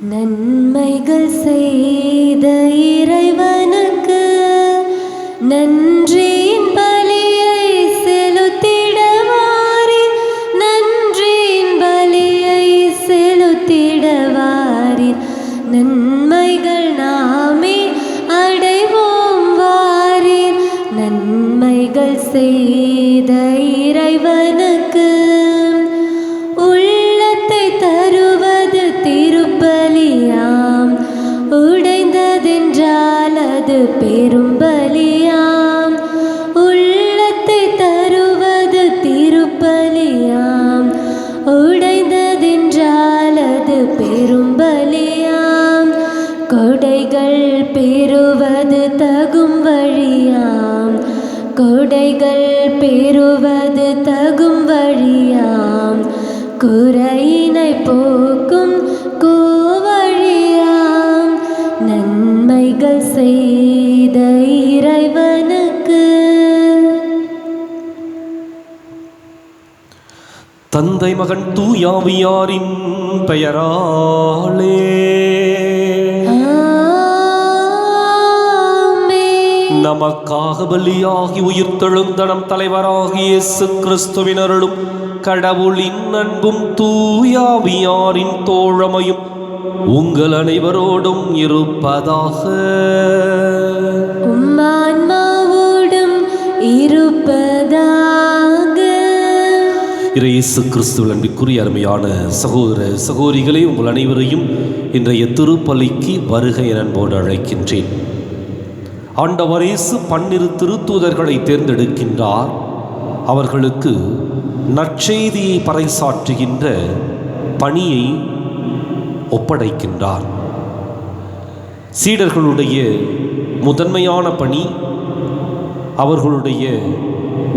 நன்மைகள் செய்த இறைவனுக்கு நன்றியின் பலியை செலுத்திடவாரின், நன்றியின் பலியை செலுத்திடவாரின். நன்மைகள் நாமே அடைவோம் வாரின், நன்மைகள் செய்த இறைவனுக்கு உள்ளத்தை தருவது திருப்பலியாம், உடைந்ததென்றால் அது பெரும் பலியாம். உள்ளத்தை தருவது திருப்பலியாம், உடைந்ததென்றால் அது பெரும் பலியாம். கொடைகள் பெறுவது தகும் வழியாம், கொடைகள் பெறுவது தகும் வழியாம். குறையினை போக்கும் கோவழியாம், நன்மைகள் செய்த இறைவனுக்கு. தந்தை மகன் தூயாவியாரின் பெயராலே நமக்காக பலியாகி உயிர்த்தெழுந்த நம் தலைவராகிய இயேசு கிறிஸ்துவின் அருளும் கடவுளின் அன்பும் தூயாவியாரின் தோழமையும் உங்கள் அனைவரோடும் இருப்பதாக. உம்மான்மாவோடும் இருப்பதாக. இயேசு கிறிஸ்துவின் அன்பிற்குரிய அருமையான சகோதர சகோதரிகளே, உங்கள் அனைவரையும் இன்றைய திருப்பலிக்கு வருகை என அன்போடு அழைக்கின்றேன். ஆண்டவர் இயேசு 12 திருத்தூதர்களை தேர்ந்தெடுக்கின்றார். அவர்களுக்கு நற்செய்தியை பறைசாற்றுகின்ற பணியை ஒப்படைக்கின்றார். சீடர்களுடைய முதன்மையான பணி, அவர்களுடைய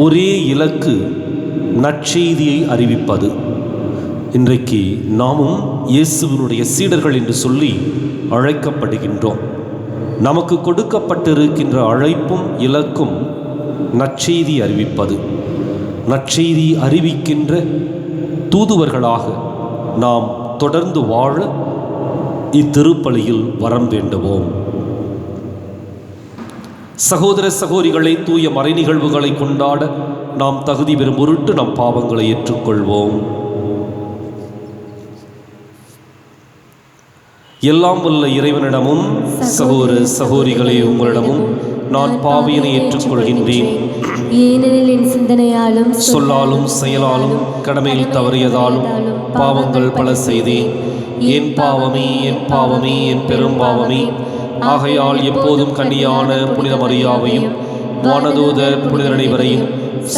ஒரே இலக்கு நற்செய்தியை அறிவிப்பது. இன்றைக்கு நாமும் இயேசுவினுடைய சீடர்கள் என்று சொல்லி அழைக்கப்படுகின்றோம். நமக்கு கொடுக்கப்பட்டிருக்கின்ற அழைப்பும் இலக்கும் நற்செய்தி அறிவிப்பது. நற்செய்தி அறிவிக்கின்ற தூதுவர்களாக நாம் தொடர்ந்து வாழ இத்திருப்பலியில் வரம் வேண்டுவோம். சகோதர சகோதரிகளை, தூய மறை நிகழ்வுகளை கொண்டாட நாம் தகுதி பெறும் பொருட்டு நம் பாவங்களை ஏற்றுக்கொள்வோம். எல்லாம் வல்ல இறைவனிடமும் சகோதர சகோதரிகளே உங்களிடமும் நான் பாவியனை ஏற்றுக்கொள்கின்றேன். ஏனெனில் என் சிந்தனையாலும் சொல்லாலும் செயலாலும் கடமையில் தவறியதாலும் பாவங்கள் பல செய்தேன். என் பாவமே, என் பாவமே, என் பெரும் பாவமே. ஆகையால் எப்போதும் கன்னியான புனித மரியாவையும் வானதூதர் புனிதர் அனைவரையும்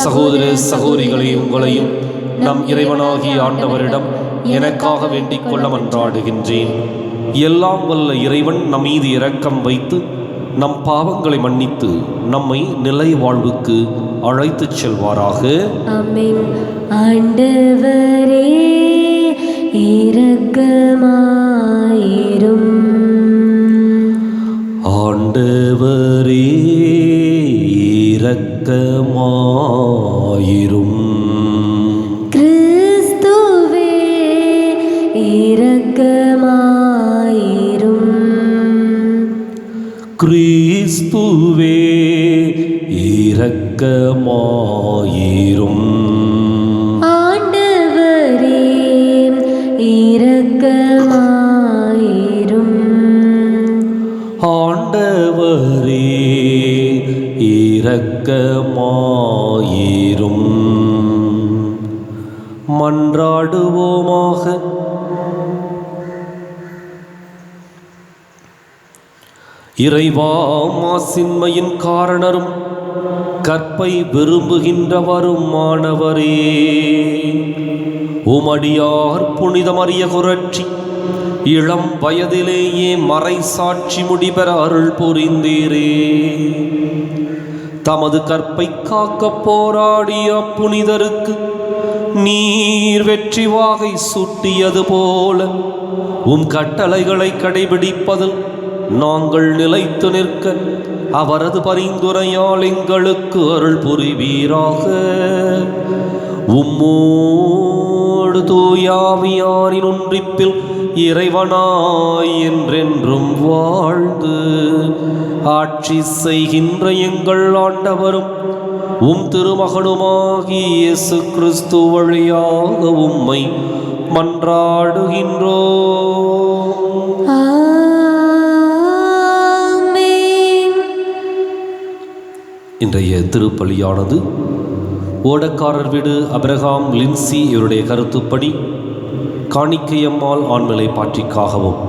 சகோதர சகோதரிகளை உங்களையும் நம் இறைவனாகிய ஆண்டவரிடம் எனக்காக வேண்டிக் கொள்ள மன்றாடுகின்றேன். எல்லாம் வல்ல இறைவன் நம் மீது இரக்கம் வைத்து நம் பாவங்களை மன்னித்து நம்மை நிலை வாழ்வுக்கு அழைத்துச் செல்வாராக. ஆமென். ஆண்டவரே இரக்கமாயிரும். ஆண்டவரே இரக்கமாயிரும். கிறிஸ்துவே இரக்கமாயிரும். கிறிஸ்துவே இரக்கமாயிரும். ஆண்டவரே இரக்கமாயிரும். ஆண்டவரே இரக்கமாயிரும். மன்றாடுவோமாக. இறைவா, மாசின்மையின் காரணரும் கற்பை விரும்புகின்றவரும் மாணவரே, உமடியார் புனித மரிய குரட்சி இளம் வயதிலேயே மறை சாட்சி முடிபெற அருள் புரிந்தீரே. தமது கற்பை காக்க போராடிய புனிதருக்கு நீர் வெற்றி வாகை சூட்டியது போல உம் கட்டளைகளை கடைபிடிப்பதில் நாங்கள் நிலைத்து நிற்க அவரது பரிந்துரையால் எங்களுக்கு அருள் புரிவீராக. உம்மோடு தூயாவியாரின் ஒன்றிப்பில் இறைவனாய் என்றென்றும் வாழ்ந்து ஆட்சி செய்கின்ற எங்கள் ஆண்டவரும் உம் திருமகனுமாகிய இயேசு கிறிஸ்து வழியாக உம்மை மன்றாடுகின்றோம். ஆமென். இன்றைய திருப்பலியானது ஓடக்காரர் வீடு அபிரகாம் லின்சி இவருடைய கருத்துப்படி காணிக்கையம்மாள் ஆண்மலை பாற்றிக்காகவும்,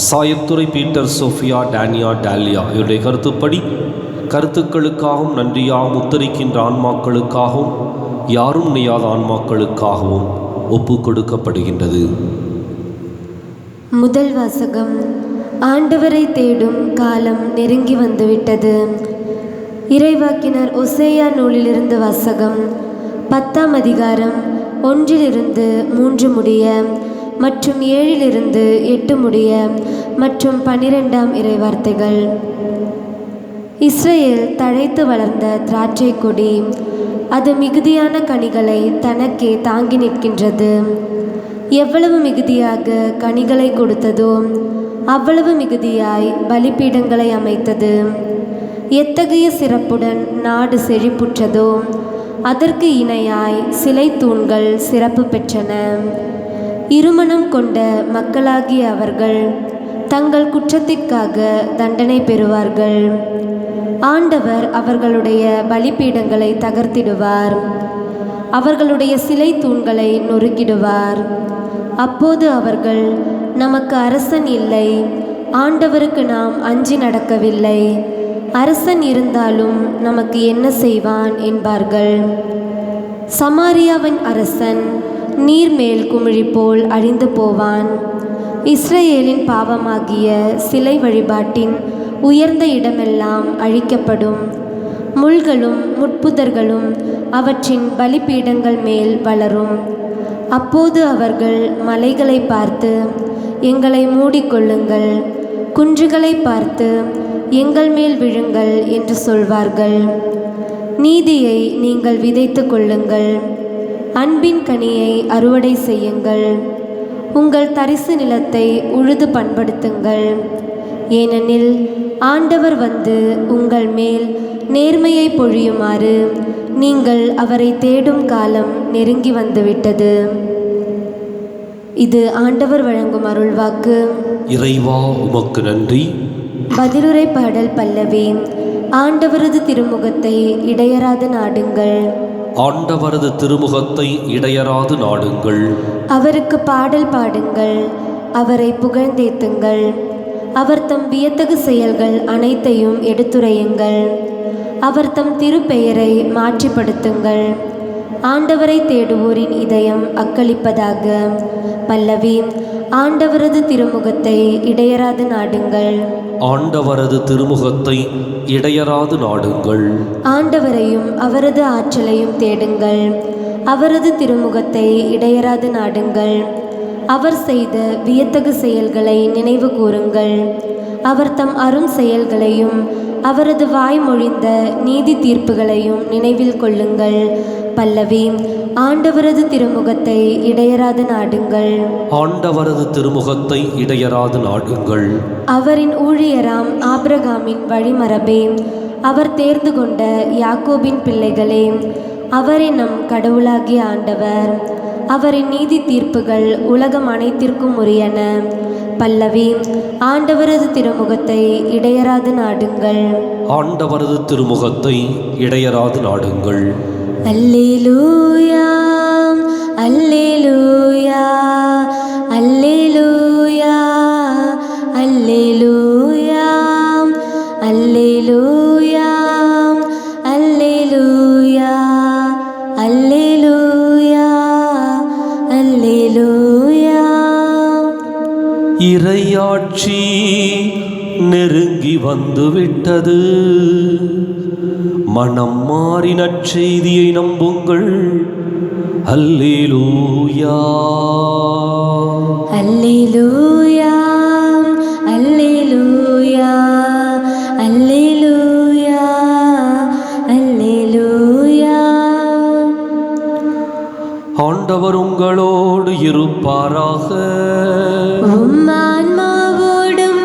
சாயத்துறை பீட்டர் சோஃபியா டேனியா டாலியா இவருடைய கருத்துப்படி கருத்துக்களுக்காகவும் நன்றியாகவும் உத்தரிக்கின்ற ஆன்மாக்களுக்காகவும் யாரும் நெய்யாத ஆன்மாக்களுக்காகவும் ஒப்பு கொடுக்கப்படுகின்றது. முதல் வாசகம். ஆண்டவரை தேடும் காலம் நெருங்கி வந்துவிட்டது. இறைவாக்கினர் ஒசேயா நூலிலிருந்து வாசகம். 10ஆம் அதிகாரம் 1-3 முடிய மற்றும் 7-8 முடிய மற்றும் 12ஆம் இறைவார்த்தைகள். இஸ்ரேல் தழைத்து வளர்ந்த திராட்சை கொடி, அது மிகுதியான கனிகளை தனக்கே தாங்கி நிற்கின்றது. எவ்வளவு மிகுதியாக கனிகளை கொடுத்ததோ அவ்வளவு மிகுதியாய் பலிபீடங்களை அமைத்தது. எத்தகைய சிறப்புடன் நாடு செழிப்புற்றதோ அதற்கு இணையாய் சிலை தூண்கள் சிறப்பு பெற்றன. இருமனம் கொண்ட மக்களாகிய அவர்கள் தங்கள் குற்றத்திற்காக தண்டனை பெறுவார்கள். ஆண்டவர் அவர்களுடைய பலிபீடங்களை தகர்த்திடுவார், அவர்களுடைய சிலை தூண்களை நொறுக்கிடுவார். அப்போது அவர்கள், நமக்கு அரசன் இல்லை, ஆண்டவருக்கு நாம் அஞ்சி நடக்கவில்லை, அரசன் இருந்தாலும் நமக்கு என்ன செய்வான் என்பார்கள். சமாரியாவின் அரசன் நீர்மேல் குமிழி போல் அழிந்து போவான். இஸ்ரேலின் பாவமாகிய சிலை வழிபாட்டின் உயர்ந்த இடமெல்லாம் அழிக்கப்படும். முள்களும் முட்புதர்களும் அவற்றின் பலிபீடங்கள் மேல் வளரும். அப்போது அவர்கள் மலைகளை பார்த்து, எங்களை மூடிக்கொள்ளுங்கள், குன்றுகளை பார்த்து, எங்கள் மேல் விழுங்கள் என்று சொல்வார்கள். நீதியை நீங்கள் விதைத்து கொள்ளுங்கள், அன்பின் கனியை அறுவடை செய்யுங்கள், உங்கள் தரிசு நிலத்தை உழுது பண்படுத்துங்கள். ஏனெனில் ஆண்டவர் வந்து உங்கள் மேல் நேர்மையை பொழியுமாறு நீங்கள் அவரை தேடும் காலம் நெருங்கி வந்துவிட்டது. இது ஆண்டவர் வழங்கும் அருள்வாக்கு. இறைவா உமக்கு நன்றி. பதிலுரை பாடல் பல்லவி. ஆண்டவரது திருமுகத்தை இடையராது நாடுங்கள். ஆண்டவரது திருமுகத்தை இடையராது நாடுங்கள். அவருக்கு பாடல் பாடுங்கள், அவரை புகழ்ந்தேத்துங்கள். அவர் தம் வியத்தகு செயல்கள் அனைத்தையும் எடுத்துரையுங்கள். அவர் தம் திருப்பெயரை மாற்றிப்படுத்துங்கள். ஆண்டவரை தேடுவோரின் இதயம் அக்களிப்பதாக. பல்லவி. ஆண்டவரது திருமுகத்தை இடையராது நாடுங்கள். ஆண்டவரது திருமுகத்தை இடையராது நாடுங்கள். ஆண்டவரையும் அவரது ஆற்றலையும் தேடுங்கள். அவரது திருமுகத்தை இடையராது நாடுங்கள். அவர் செய்த வியத்தகு செயல்களை நினைவு கூறுங்கள். அவர் தம் அரும் செயல்களையும் அவரது வாய்மொழிந்த நீதி தீர்ப்புகளையும் நினைவில் கொள்ளுங்கள். பல்லவி. ஆண்டவரது திருமுகத்தை இடையராது நாடுங்கள். ஆண்டவரது திருமுகத்தை இடையராது நாடுங்கள். அவரின் ஊழியராம் ஆபிரகாமின் வழிமரபே, அவர் தேர்ந்து கொண்ட யாக்கோபின் பிள்ளைகளே, அவரே நம் கடவுளாகிய ஆண்டவர். அவரின் நீதி தீர்ப்புகள் உலகம் அனைத்திற்கும் உரியன. பல்லவி. ஆண்டவரது திருமுகத்தை இடையராது நாடுங்கள். ஆண்டவரது திருமுகத்தை இடையராது நாடுங்கள். அல்லேலூயா, அல்லேலூயா, அல்லேலூயா, அல்லேலூயா, அல்லேலூயா, அல்லேலூயா, அல்லேலூயா, அல்லேலூயா. இறையாட்சி நெருங்கி வந்துவிட்டது. மனம் மாறி நற்செய்தியை நம்புங்கள். அல்லேலூயா, அல்லேலூயா, அல்லேலூயா, அல்லேலூயா, அல்லேலூயா. ஆண்டவர் உங்களோடு இருப்பாராக. இருப்பாராக. உம் ஆன்மாவோடும்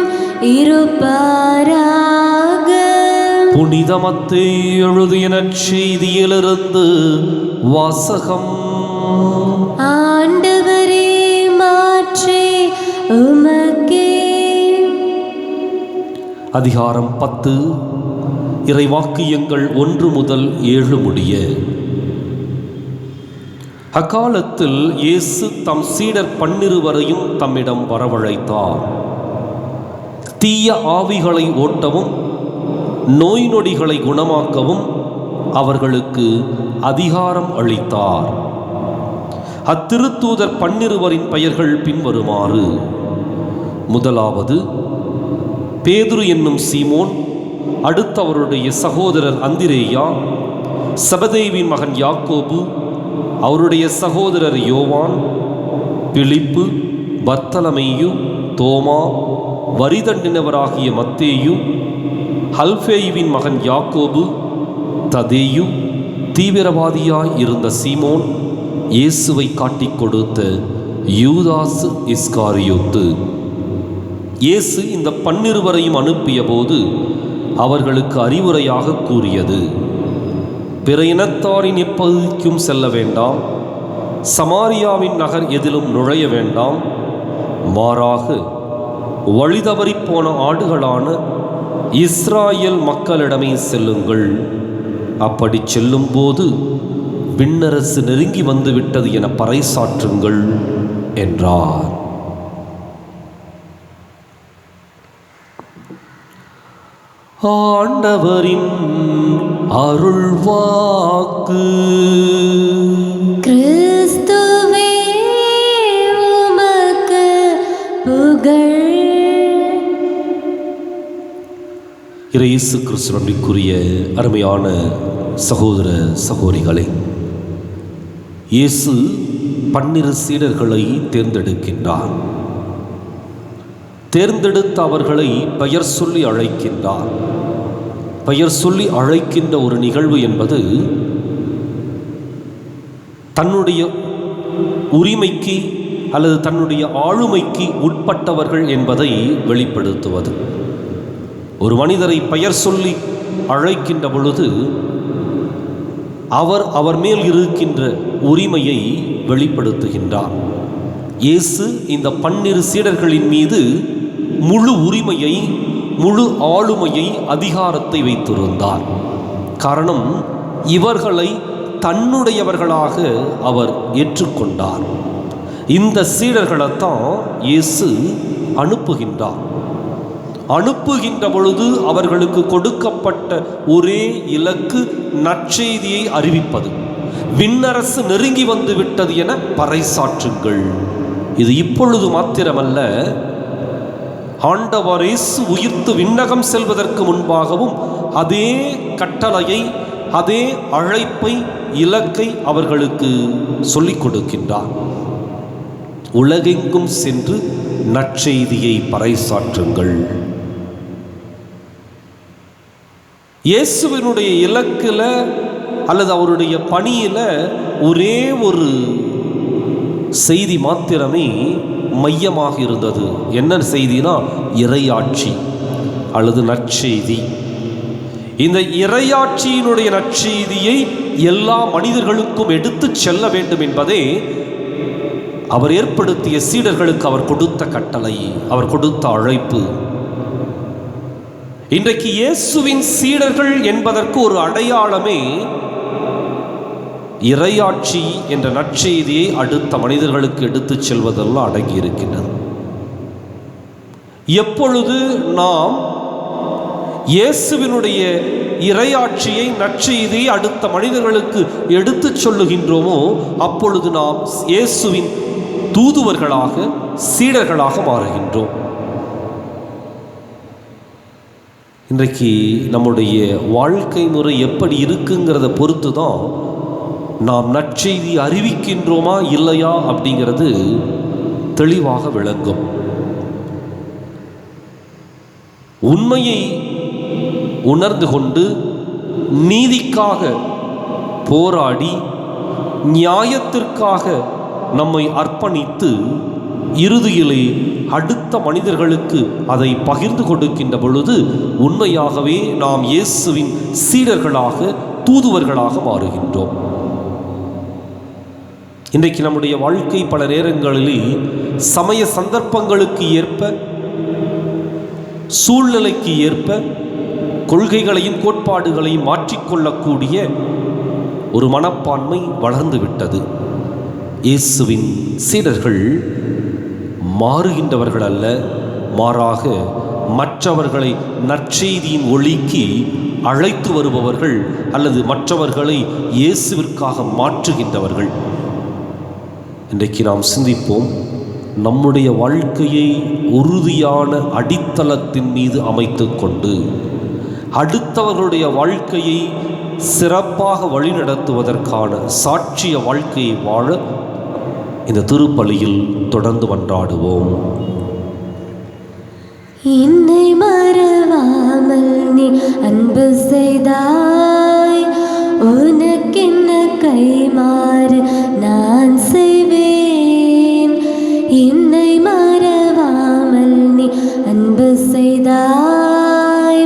இருப்பாராக. புனித மத்தேயு எழுதிய நற்செய்தியிலிருந்து வாசகம். ஆண்டவரே, மாற்றி உமக்கே. அதிகாரம் 10, இறைவாக்கியங்கள் 1 முதல் 7 முடிய. அக்காலத்தில் இயேசு தம் சீடர் 12 தம்மிடம் வரவழைத்தார். தீய ஆவிகளை ஓட்டவும் நோய் நொடிகளை குணமாக்கவும் அவர்களுக்கு அதிகாரம் அளித்தார். அத்திருத்தூதர் 12 பெயர்கள் பின்வருமாறு: முதலாவது பேதுரு என்னும் சீமோன், அடுத்து அவருடைய சகோதரர் அந்திரேயா, செபதேவின் மகன் யாக்கோபு, அவருடைய சகோதரர் யோவான், பிலிப்பு, பர்த்தலமேயு, தோமா, வரிதண்டினவராகிய மத்தேயு, அல்பேயுவின் மகன் யாக்கோபு, ததேயு, தீவிரவாதியாய் இருந்த சீமோன், இயேசுவை காட்டிக் கொடுத்த யூதாசு இஸ்காரியோத்து. இயேசு இந்த 12 அனுப்பிய போது அவர்களுக்கு அறிவுரையாக கூறியது: பிற இனத்தாரின் எப்பகுதிக்கும் செல்ல வேண்டாம், சமாரியாவின் நகர் எதிலும் நுழைய வேண்டாம். மாறாக வழிதவறிப்போன ஆடுகளான இஸ்ராயேல் மக்களிடமே செல்லுங்கள். அப்படி செல்லும்போது விண்ணரசு நெருங்கி வந்துவிட்டது என பறைசாற்றுங்கள் என்றார். ஆண்டவரின் அருள்வாக்கு. கிறிஸ்துவே, உமக்கு புகழ். இயேசு கிறிஸ்துவிற்குரிய அருமையான சகோதர சகோதரிகளே, இயேசு 12 சீடர்களை தேர்ந்தெடுக்கின்றார். தேர்ந்தெடுத்த அவர்களை பெயர் சொல்லி அழைக்கின்றார். பெயர் சொல்லி அழைக்கின்ற ஒரு நிகழ்வு என்பது தன்னுடைய உரிமைக்கு அல்லது தன்னுடைய ஆளுமைக்கு உட்பட்டவர்கள் என்பதை வெளிப்படுத்துவது. ஒரு மனிதரை பெயர் சொல்லி அழைக்கின்ற பொழுது அவர் மேல் இருக்கின்ற உரிமையை வெளிப்படுத்துகின்றார். இயேசு இந்த 12 சீடர்களின் மீது முழு உரிமையை, முழு ஆளுமையை, அதிகாரத்தை வைத்திருந்தார். காரணம், இவர்களை தன்னுடையவர்களாக அவர் ஏற்றுக்கொண்டார். இந்த சீடர்களைத்தான் இயேசு அனுப்புகின்றார். அனுப்புகின்ற பொழுது அவர்களுக்கு கொடுக்கப்பட்ட ஒரே இலக்கு நற்செய்தியை அறிவிப்பது. விண்ணரசு நெருங்கி வந்து விட்டது என பறைசாற்றுங்கள். இது இப்பொழுது மாத்திரமல்ல, ஆண்டவர் இயேசு உயிர்த்து விண்ணகம் செல்வதற்கு முன்பாகவும் அதே கட்டளையை, அதே அழைப்பை, இலக்கை அவர்களுக்கு சொல்லிக் கொடுக்கின்றார். உலகெங்கும் சென்று நற்செய்தியை பறைசாற்றுங்கள். இயேசுவினுடைய இலக்கில் அல்லது அவருடைய பணியில் ஒரே ஒரு செய்தி மாத்திரமே மையமாக இருந்தது. என்ன செய்தினா, இறையாட்சி அல்லது நற்செய்தி. இந்த இறையாட்சியினுடைய நற்செய்தியை எல்லா மனிதர்களுக்கும் எடுத்து செல்ல வேண்டும் என்பதே அவர் ஏற்படுத்திய சீடர்களுக்கு அவர் கொடுத்த கட்டளை, அவர் கொடுத்த அழைப்பு. இன்றைக்கு இயேசுவின் சீடர்கள் என்பதற்கு ஒரு அடையாளமே இறையாட்சி என்ற நற்செய்தியை அடுத்த மனிதர்களுக்கு எடுத்துச் செல்வதெல்லாம் அடங்கி இருக்கின்றது. எப்பொழுது நாம் இயேசுவினுடைய இறையாட்சியை, நற்செய்தியை அடுத்த மனிதர்களுக்கு எடுத்துச் சொல்லுகின்றோமோ அப்பொழுது நாம் இயேசுவின் தூதுவர்களாக, சீடர்களாக மாறுகின்றோம். இன்றைக்கு நம்முடைய வாழ்க்கை முறை எப்படி இருக்குங்கிறத பொறுத்து தான் நாம் நற்செய்தி அறிவிக்கின்றோமா இல்லையா அப்படிங்கிறது தெளிவாக விளங்கும். உண்மையை உணர்ந்து கொண்டு நீதிக்காக போராடி, நியாயத்திற்காக நம்மை அர்ப்பணித்து இறுதியிலே அடுத்த மனிதர்களுக்கு அதை பகிர்ந்து கொடுக்கின்ற பொழுது உண்மையாகவே நாம் இயேசுவின் சீடர்களாக, தூதுவர்களாக மாறுகின்றோம். இன்றைக்கு நம்முடைய வாழ்க்கை பல நேரங்களிலே சமய சந்தர்ப்பங்களுக்கு ஏற்ப, சூழ்நிலைக்கு ஏற்ப கொள்கைகளையும் கோட்பாடுகளையும் மாற்றிக்கொள்ளக்கூடிய ஒரு மனப்பான்மை வளர்ந்து விட்டது. இயேசுவின் சீடர்கள் மாறுகின்றவர்கள் அல்ல, மாறாக மற்றவர்களை நற்செய்தியின் ஒளிக்கு அழைத்து வருபவர்கள் அல்லது மற்றவர்களை இயேசுவிற்காக மாற்றுகின்றவர்கள். இன்றைக்கு நாம் சிந்திப்போம், நம்முடைய வாழ்க்கையை உறுதியான அடித்தளத்தின் மீது அமைத்து கொண்டு அடுத்தவர்களுடைய வாழ்க்கையை சிறப்பாக வழிநடத்துவதற்கான சாட்சிய வாழ்க்கையை வாழ இந்த திருப்பலியில் தொடர்ந்து மன்றாடுவோம். என்னை மறவாமல் நீ அன்பு செய்தாய், உனக்கென்ன கைமாறு நான் செய்வேன். என்னை மறவாமல் நீ அன்பு செய்தாய்,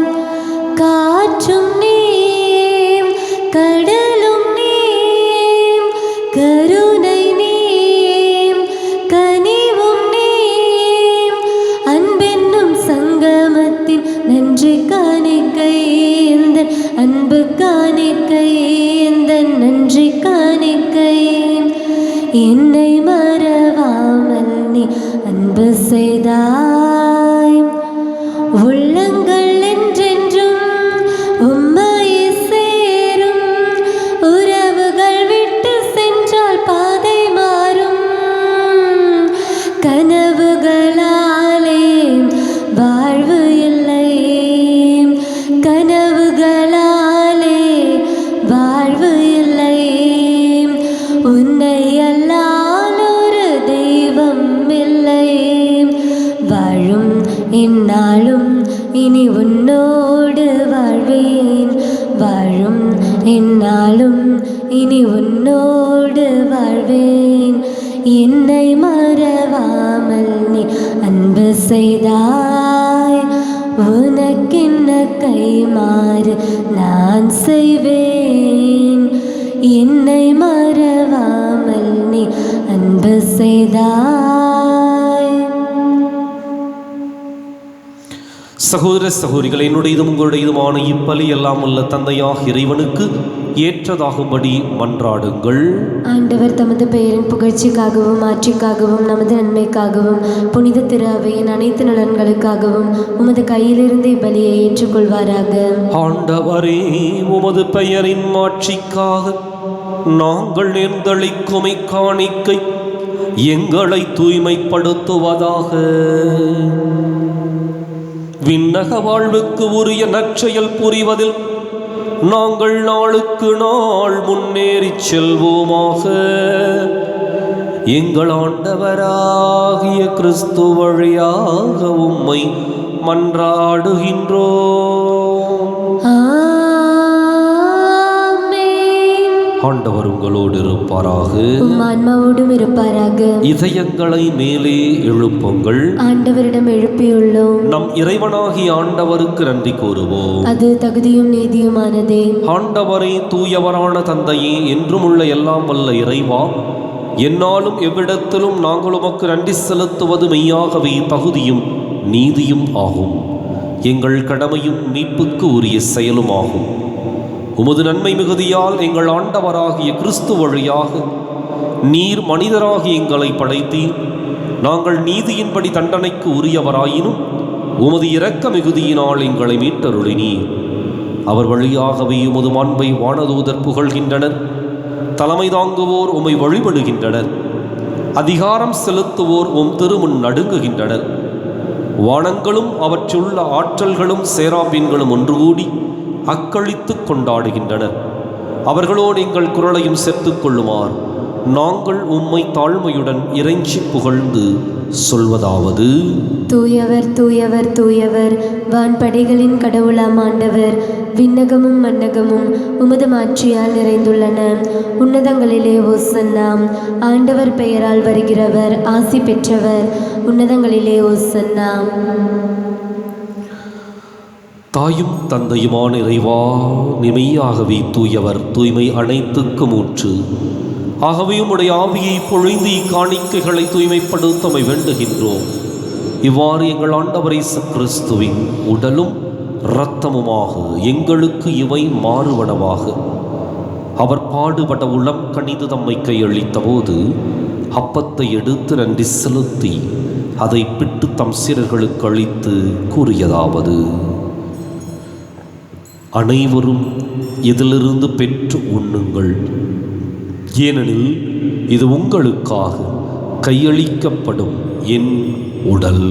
காற்றும் நீம் கடலும் நீம் கருணை நீம் கனிவும் நீம், அன்பென்னும் சங்கமத்தின் நன்றி காணிக்கை எந்தன் அன்பு காணிக்கை எந்தன் நன்றி காணிக்கை. என்னை மறவாமல் நீ அன்பு செய்தாய், உள்ளங்கள் என்றென்றும் உம்மையே சேரும், உறவுகள் விட்டு சென்றால் பாதை மாறும், கனவுகளாலே வாழ்வு இல்லை, கனவுகளாலே வாழ்வு இல்லை, உன்னை அல்லால் ஒரு தெய்வம் இல்லை. வாழும் என்னாலும் இனி உன்னோடு வாழ்வேன், வாழும் என்னாலும் இனி உன்னோடு வாழ்வேன். என்னை மறவாமல் நீ அன்பு செய்தாய், உனக்கென்ன கைமாறு நான் செய்வேன். என்னை மறவாமல் நீ அன்பு செய்தாய். சகோதர சகோதரிகள், என்னுடையதும் உங்களுடையதுமான இப்பலி எல்லாம் உள்ள தந்தையாக இறைவனுக்கு ஏற்றதாகும்படி மன்றாடுங்கள். ஆண்டவர் தமது பெயரின் புகழ்ச்சிக்காகவும் ஆட்சிக்காகவும் நமது நன்மைக்காகவும் புனித திரு அவையின் அனைத்து நலன்களுக்காகவும் உமது கையிலிருந்து இப்பலியை ஏற்றுக்கொள்வாராக. ஆண்டவரே, உமது பெயரின் மாட்சிக்காக நாங்கள் நேர்ந்தளிக்கும் இக்காணிக்கை எங்களை தூய்மைப்படுத்துவதாக. விண்ணக வாழ்வுக்கு உரிய நற்செயல் புரிவதில் நாங்கள் நாளுக்கு நாள் முன்னேறிச் செல்வோமாக. எங்கள் ஆண்டவராகிய கிறிஸ்து வழியாக உம்மை மன்றாடுகின்றோம். ஆண்டவர் உங்களோடு இருப்பாராக, உம் ஆன்மாவோடும் இருப்பாராக. இதயங்களை மேலே எழுப்புங்கள், ஆண்டவரிடம் எழுப்பியுள்ளோம். நம் இறைவனாகிய ஆண்டவருக்கு நன்றி கூறுவோம், அது தகுதியும் நீதியுமானதே. ஆண்டவரே, தூயவரான தந்தையே, என்றும் உள்ள எல்லாம் வல்ல இறைவா, என்னாலும் எவ்விடத்திலும் நாங்கள் உமக்கு நன்றி செலுத்துவது மெய்யாகவே தகுதியும் நீதியும் ஆகும். எங்கள் கடமையும் மீட்புக்கு உரிய செயலும் ஆகும். உமது நன்மை மிகுதியால் எங்கள் ஆண்டவராகிய கிறிஸ்து வழியாக நீர் மனிதராகி எங்களை படைத்தீர். நாங்கள் நீதியின்படி தண்டனைக்கு உரியவராயினும் உமது இரக்க மிகுதியினால் எங்களை மீட்டருளினீர். அவர் வழியாகவே உமது மாண்பை வானதூதர் புகழ்கின்றனர். தலைமை தாங்குவோர் உம்மை வழிபடுகின்றனர். அதிகாரம் செலுத்துவோர் உம் திருமுன் நடுங்குகின்றனர். வானங்களும் அவற்றுள்ள ஆற்றல்களும் சேராபீன்களும் ஒன்று கூடி அக்களித்து கொண்டாடுகின்றனர். அவர்களோடு எங்கள் குரலையும் சேர்த்துக் கொள்ளுமாறு நாங்கள் உம்மை தாழ்மையுடன் இறைஞ்சி புகழ்ந்து சொல்வதாவது: தூயவர் தூயவர் தூயவர், வான்படைகளின் கடவுளாம் ஆண்டவர், விண்ணகமும் மன்னகமும் உமது மாட்சியால் நிறைந்துள்ளன. உன்னதங்களிலே ஓசன்னா. ஆண்டவர் பெயரால் வருகிறவர் ஆசி பெற்றவர். உன்னதங்களிலே ஓசன்னா. தாயும் தந்தையுமான இறைவா, நிமையாகவே தூயவர், தூய்மை அனைத்துக்கும் ஊற்று. ஆகவே உம்முடைய ஆவியை பொழிந்து இக்காணிக்கைகளை தூய்மைப்படுத்தமை வேண்டுகின்றோம். இவ்வாறு எங்கள் ஆண்டவர் இயேசு கிறிஸ்துவின் உடலும் இரத்தமுமாக எங்களுக்கு இவை மாறுவனவாக. அவர் பாடுபட உளம் கனிந்து தம்மை கையளித்த போது அப்பத்தை எடுத்து நன்றி செலுத்தி அதை பிட்டு தம் சீடர்களுக்கு அளித்து கூறியதாவது: அனைவரும் இதிலிருந்து பெற்று உண்ணுங்கள், ஏனெனில் இது உங்களுக்காக கையளிக்கப்படும் என் உடல்.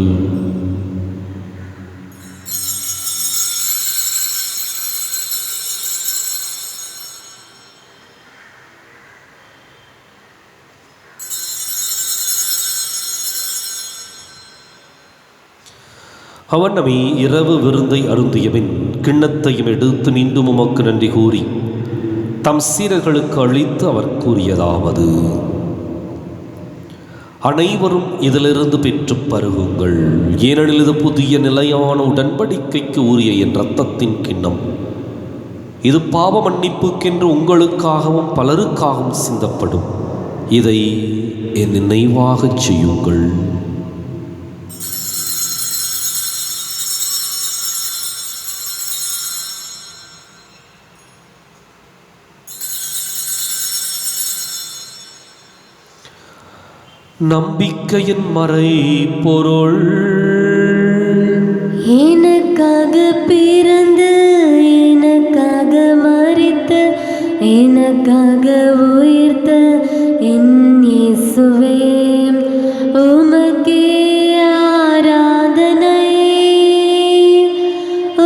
அவர் நம்மை இரவு விருந்தை அருந்தியபின் கிண்ணத்தையும் எடுத்து மீண்டும் உமக்கு நன்றி கூறி தம் சீடர்களுக்கு அளித்து அவர் கூறியதாவது: அனைவரும் இதிலிருந்து பெற்று பருகுங்கள், ஏனெனில் இது புதிய நிலையான உடன்படிக்கைக்கு உரிய என் இரத்தத்தின் கிண்ணம். இது பாவ மன்னிப்புக்கென்று உங்களுக்காகவும் பலருக்காகவும் சிந்தப்படும். இதை என் நினைவாகச் செய்யுங்கள். நம்பிக்கையின் மறை பொருள். எனக்காக பிறந்து எனக்காக மரித்த எனக்காக உயிர்த்த என் இயேசுவே, உமக்கே ஆராதனை,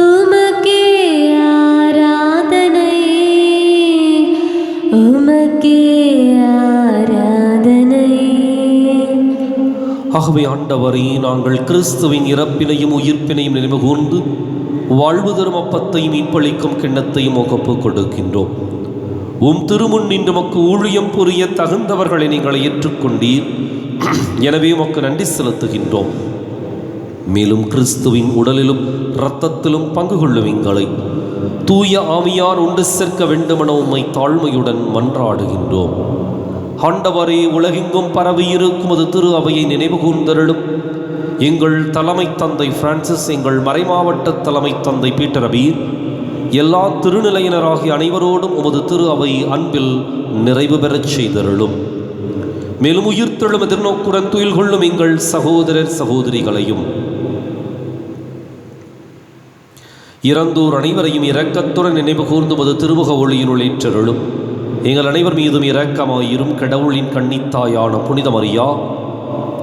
உமக்கே ஆராதனை, உமக்கே ஆராதனை. ஆகவே ஆண்டவரே, நாங்கள் கிறிஸ்துவின் இறப்பினையும் உயிர்ப்பினையும் நினைவு கூர்ந்து வாழ்வு தரும் அப்பத்தையும் மீட்பளிக்கும் கிண்ணத்தையும் ஒப்புக் கொடுக்கின்றோம். உம் திருமுன் நின்று மக்கு ஊழியம் புரிய தகுந்தவர்களை நீங்கள் ஏற்றுக்கொண்டீர். எனவே உமக்கு நன்றி செலுத்துகின்றோம். மேலும் கிறிஸ்துவின் உடலிலும் இரத்தத்திலும் பங்கு கொள்ளும் எங்களை தூய ஆவியார் ஒன்று சேர்க்க வேண்டுமென உம்மை தாழ்மையுடன் மன்றாடுகின்றோம். ஆண்டவரே, உலகெங்கும் பரவி இருக்கும் அது திரு அவையை நினைவு கூர்ந்தருளும். எங்கள் தலைமை தந்தை பிரான்சிஸ், எங்கள் மறைமாவட்ட தலைமை தந்தை பீட்டர் அபீர், எல்லா திருநிலையினராகிய அனைவரோடும் உமது திரு அவை அன்பில் நிறைவு பெறச் செய்தருளும். மேலும் உயிர்த்தெழும் எதிர்நோக்குடன் துயில் கொள்ளும் எங்கள் சகோதரர் சகோதரிகளையும் இறந்தோர் அனைவரையும் இரக்கத்துடன் நினைவு கூர்ந்து உமது திருமுக ஒளியினுள் ஏற்றருளும். எங்கள் அனைவர் மீதும் இரக்கமாயிரும். கடவுளின் கன்னித்தாயான புனித மரியா,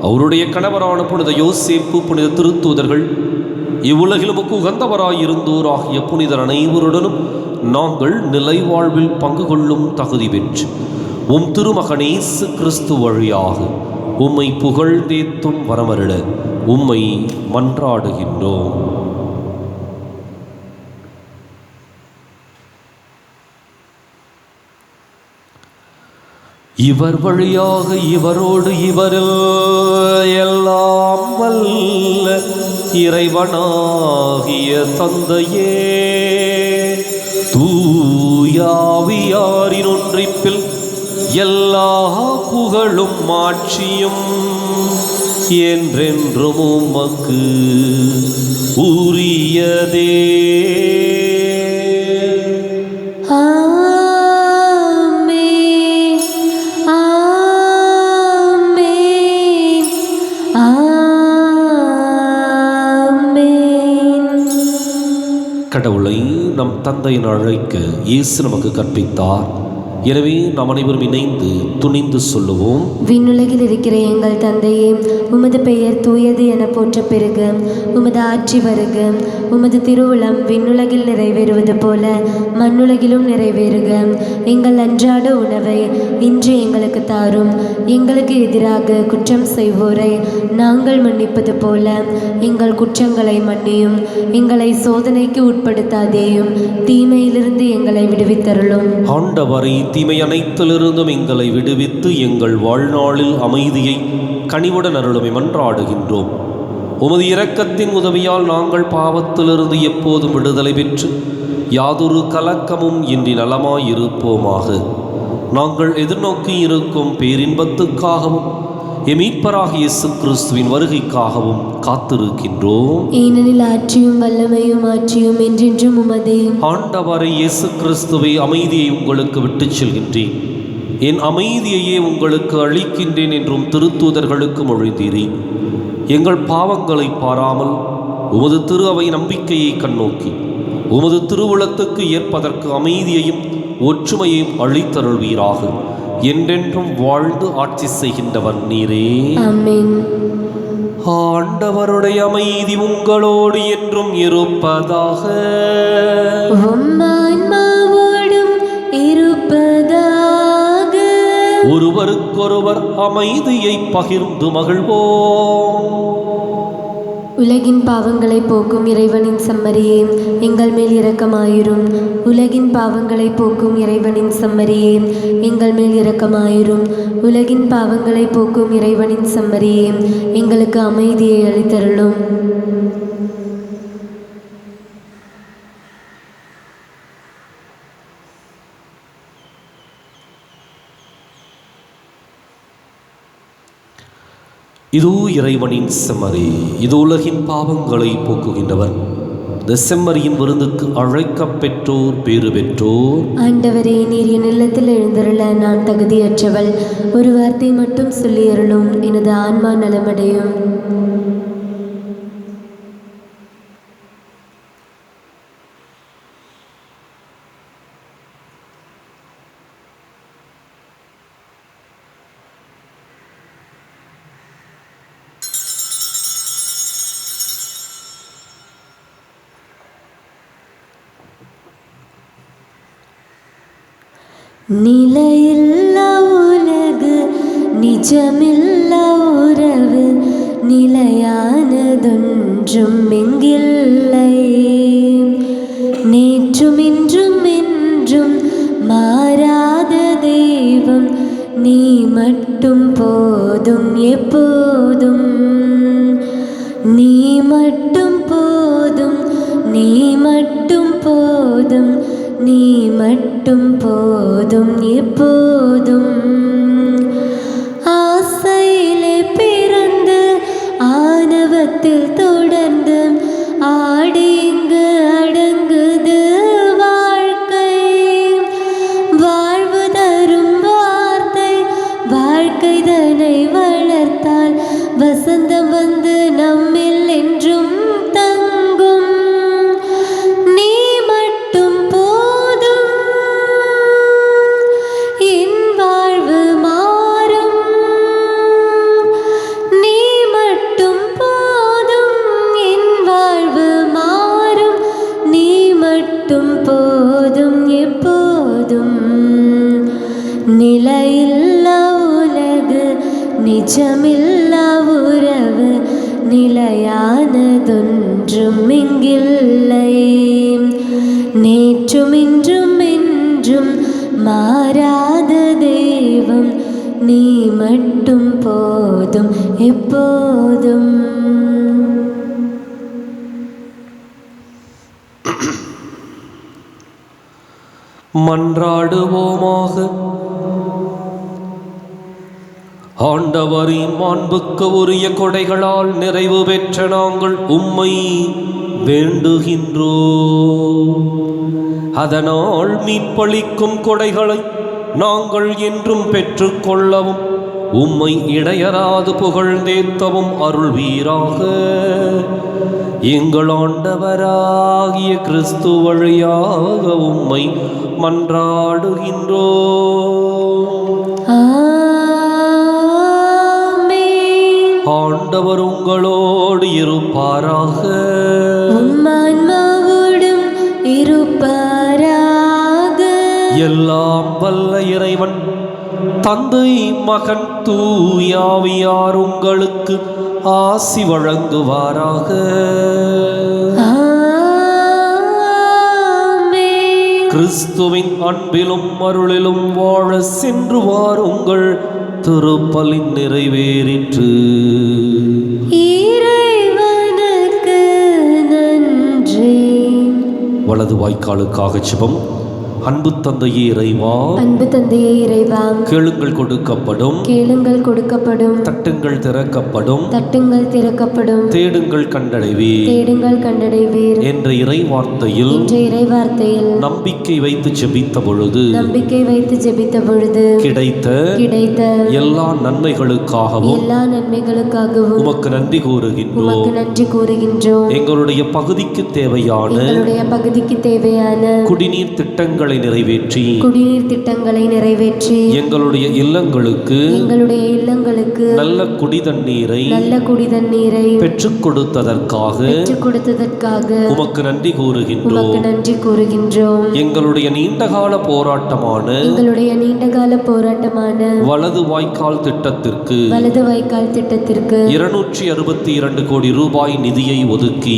அவருடைய கணவரான புனித யோசேப்பு, புனித திருத்தூதர்கள், இவ்வுலகிலும் உகந்தவராயிருந்தோர் ஆகிய புனிதர் அனைவருடனும் நாங்கள் நிலைவாழ்வில் பங்கு கொள்ளும் தகுதி பெற்று உம் திருமகன் இயேசு கிறிஸ்து வழியாக உம்மை புகழ்ந்தேத்தும் வரமருள உம்மை மன்றாடுகின்றோம். இவர் வழியாக இவரோடு இவரில் எல்லாம் வல்ல இறைவனாகிய தந்தையே, தூயாவியாரின் ஒன்றிப்பில் எல்லா புகழும் மாட்சியும் என்றென்றும் உமக்கு உரியதே. கடவுளை நம் தந்தையின் அழைக்க இயேசு நமக்கு கற்பித்தார். எனவே நாம் அனைவரும் இணைந்து துணிந்து சொல்லுவோம். விண்ணுலகில் இருக்கிற எங்கள் தந்தையே, உமது பெயர் தூயது என போற்ற பெறுக. உமது ஆட்சி வருக. உமது திருவுளம் விண்ணுலகில் நிறைவேறுவது போல மண்ணுலகிலும் நிறைவேறுக. எங்கள் அன்றாட உணவை இன்று எங்களுக்கு தாரும். எங்களுக்கு எதிராக குற்றம் செய்வோரை நாங்கள் மன்னிப்பது போல எங்கள் குற்றங்களை மன்னியும். எங்களை சோதனைக்கு உட்படுத்தாதேயும், தீமையிலிருந்து எங்களை விடுவித்தருளும். ஆண்டவரை, தீமை அனைத்திலிருந்தும் எங்களை விடுவித்து எங்கள் வாழ்நாளில் அமைதியை கனிவுடன் அருளுமை மன்றாடுகின்றோம். உமது இரக்கத்தின் உதவியால் நாங்கள் பாவத்திலிருந்து எப்போதும் விடுதலை பெற்று யாதொரு கலக்கமும் இன்றி நலமாயிருப்போமாக. நாங்கள் எதிர்நோக்கி இருக்கும் பேரின்பத்துக்காகவும் மீட்பராகிய இயேசு கிறிஸ்துவின் வருகைக்காகவும் காத்திருக்கின்றோம். ஏனெனில் ஆட்சியும் வல்லமையும் ஆட்சியும் என்றென்றும் உமதே. ஆண்டவரை இயேசு கிறிஸ்துவை, அமைதியை உங்களுக்கு விட்டுச் செல்கின்றேன், என் அமைதியையே உங்களுக்கு அளிக்கின்றேன் என்றும் திருத்தூதர்களுக்கு மொழிந்தீரே. எங்கள் பாவங்களை பாராமல் உமது திரு அவை நம்பிக்கையை கண்ணோக்கி உமது திருவுளத்துக்கு ஏற்பதற்கு அமைதியையும் ஒற்றுமையையும் அளித்தருள்வீராக. என்றென்றும் வாழ்ந்து ஆட்சி செய்கின்றவர் நீரே. ஆமென். ஆண்டவருடைய அமைதி உங்களோடு என்றும் இருப்பதாக. உம் ஆன்மாவோடும் இருப்பதாக. ஒருவருக்கொருவர் அமைதியை பகிர்ந்து மகிழ்வோம். உலகின் பாவங்களை போக்கும் இறைவனின் செம்மறியே, எங்கள் மேல் இரக்கமாயிரும். உலகின் பாவங்களை போக்கும் இறைவனின் செம்மறியே, எங்கள் மேல் இரக்கமாயிரும். உலகின் பாவங்களை போக்கும் இறைவனின் செம்மறியே, எங்களுக்கு அமைதியை அளித்தருளும். இதோ இறைவனின் செம்மறி, இது உலகின் பாவங்களை போக்குகின்றவர். இந்த செம்மறியின் விருந்துக்கு அழைக்கப் பெற்றோர் பேறு பெற்றோர். ஆண்டவரே, நீர் என் இல்லத்தில் எழுந்தருள நான் தகுதியற்றவள். ஒரு வார்த்தை மட்டும் சொல்லி அருளும், எனது ஆன்மா நலமடையும். நிலையில்லா உலகு, நிஜமில்லா உறவு, நிலையானதொன்றும் எங்கில்லை. நேற்றும் இன்றும் என்றும் மாறாத தெய்வம் நீ மட்டும் போதும் எப்போதும். நீ மட்டும் போதும், நீ மட்டும் போதும், நீ மட்டும் போதும் எப்போதும். ஆசையிலே பிறந்து ஆணவத்தில் தொடர்ந்து ஆடி இங்கு அடங்குது வாழ்க்கை. வாழ்வு தரும் வார்த்தை வாழ்க்கை தன்னை வளர்த்தால் வசந்தம் வந்து நம்மில் என்றும் தங்கும். நீ மட்டும் போதும், என் வாழ்வு மாறும். நீ மட்டும் போதும், என் வாழ்வு மாறும். நீ மட்டும் போதும் எப்போதும். நிலையில்லா உலகு, நிஜமில்லா உறவு, நிலையானதொன்றும் இங்கில்லை. நேற்றும் இன்றும் என்றும் மாறாத தெய்வம் நீ மட்டும் போதும் எப்போதும். மன்றாடுவோமாக. ஆண்டவரின் மாண்புக்கு உரிய கொடைகளால் நிறைவு பெற்ற நாங்கள் உம்மை வேண்டுகின்றோம். அதனால் மீட்பளிக்கும் கொடைகளை நாங்கள் என்றும் பெற்றுக்கொள்ளவும் உம்மை இடையராது புகழ்ந்தேத்தவும் அருள்வீராக. எங்கள் ஆண்டவராகிய கிறிஸ்து வழியாக உம்மை மன்றாடுகின்றோம். ஆமென். ஆண்டவர் உங்களோடு இருப்பாராக. உம் ஆன்மாவோடும் இருப்பாராக. எல்லாம் வல்ல இறைவன் தந்தை மகன் தூயாவியார் உங்களுக்கு ஆசி வழங்குவாராக. ஆமென். கிறிஸ்துவின் அன்பிலும் அருளிலும் வாழ சென்று வாருங்கள். திருப்பலின் நிறைவேறிற்று. இறைவனுக்கு நன்றி. வலது வாய்க்காலுக்காக ஜெபம். அன்பு தந்தையே இறைவா, அன்பு தந்தையே இறைவா, கேளுங்கள் கொடுக்கப்படும், கேளுங்கள் கொடுக்கப்படும், தட்டுங்கள் திறக்கப்படும், தட்டுங்கள் திறக்கப்படும், தேடுங்கள் கண்டடைவீர் தேடுங்கள் கண்டடைவீர் என்ற இறை வார்த்தையில் என்ற இறைவார்த்தையில் நம்பிக்கை வைத்து ஜெபித்த பொழுது நம்பிக்கை வைத்து ஜெபித்த பொழுது கிடைத்த எல்லா நன்மைகளுக்காகவும் எல்லா நன்மைகளுக்காகவும் உமக்கு நன்றி கூறுகின்றோம். உமக்கு நன்றி கூறுகின்றோம். எங்களுடைய பகுதிக்கு தேவையான குடிநீர் திட்டங்களை நிறைவேற்றி குடிநீர் திட்டங்களை நிறைவேற்றி எங்களுடைய இல்லங்களுக்கு நல்ல குடிதண்ணீரை பெற்றுக் கொடுத்ததற்காக உமக்கு நன்றி கூறுகின்றோம். எங்களுடைய நீண்டகால போராட்டமான வலது வாய்க்கால் திட்டத்திற்கு 262 கோடி ரூபாய் நிதியை ஒதுக்கி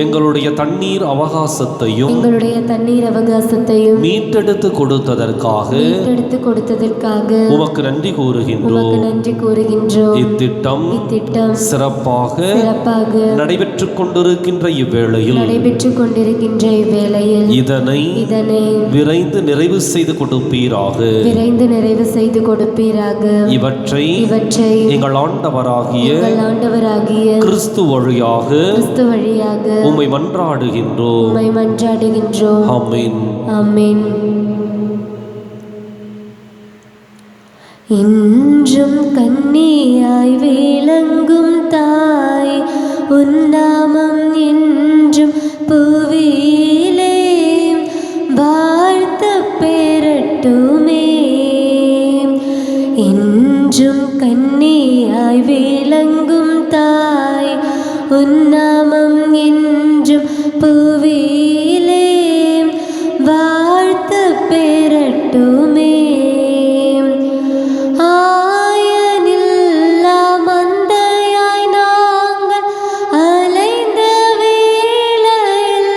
எங்களுடைய தண்ணீர் அவகாசத்தையும் மீட்டெடுத்து கொடுத்ததற்காக உமக்கு நன்றி கூறுகின்றோம். இத்திட்டம் சிறப்பாக நடைபெற்றுக் கொண்டிருக்கின்ற இவ்வேளையில் இதனை விரைந்து நிறைவு செய்து கொடுப்பீராக. இவற்றை எங்கள் ஆண்டவராகிய கிறிஸ்து வழியாக உம்மை மன்றாடுகின்றோம். ஆமென். ஆமென். இன்றும் கன்னியாய் விளங்கும் தாய், உன் நாமம் என்றும் புவியிலே வாழ்த்த பெறட்டுமே. இன்றும் கன்னியாய் விளங்கும் தாய், உன் நாமம் என்றும் புவியிலே வாழ்த்த பெறட்டுமே. ஆயனில்லா மந்தையாய் நாங்கள் அலைந்த வேளையில்,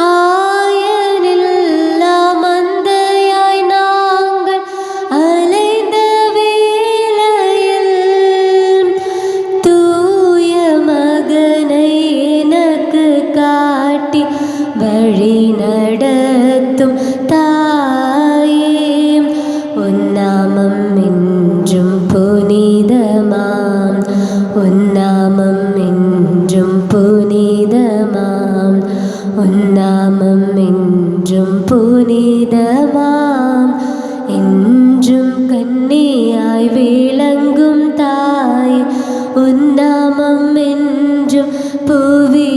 ஆயனில்லா மந்தையாய் நாங்கள் அலைந்த வேளையில், தூய மகனை எனக்கு காட்டி வழி நடத்தும் தாயே, உன் நாமம் என்றும் புனிதமாம், உன் நாமம் என்றும் புனிதமாம், உன் நாமம் என்றும் புனிதமாம். என்றும் கன்னியாய் விளங்கும் தாய், உன் நாமம் என்றும் புவி